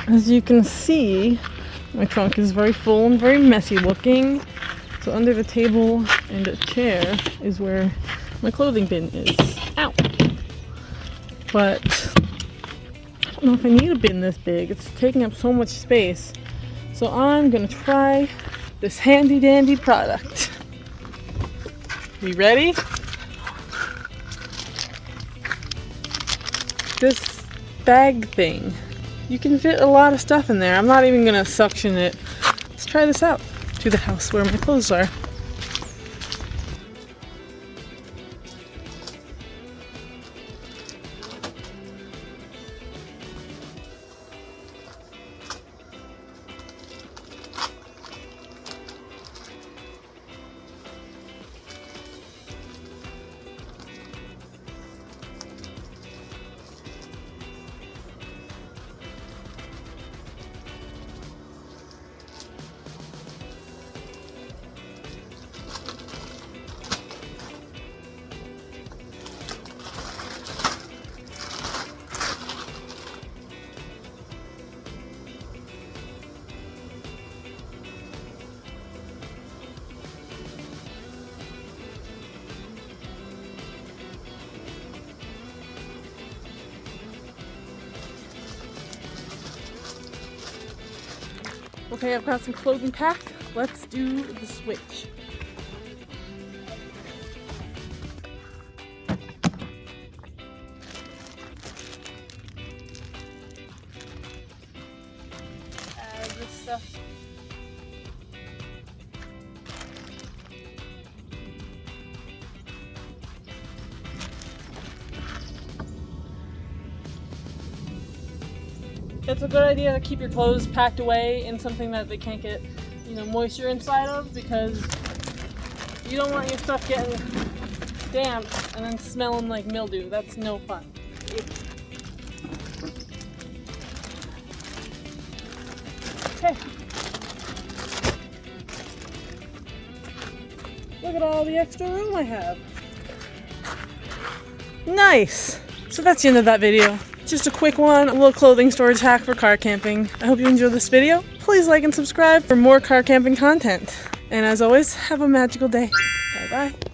As you can see, my trunk is very full and very messy looking. So under the table and a chair is where my clothing bin is. Ow! But I don't know if I need a bin this big. It's taking up so much space. So I'm gonna try this handy dandy product. You ready? This bag thing. You can fit a lot of stuff in there. I'm not even gonna suction it. Let's try this out. To the house where my clothes are. Okay, I've got some clothing packed. Let's do the switch. Add this stuff. It's a good idea to keep your clothes packed away in something that they can't get, moisture inside of, because you don't want your stuff getting damp and then smelling like mildew. That's no fun. Okay. Look at all the extra room I have. Nice! So that's the end of that video. Just a quick one, a little clothing storage hack for car camping. I hope you enjoyed this video. Please like and subscribe for more car camping content. And as always, have a magical day. Bye bye.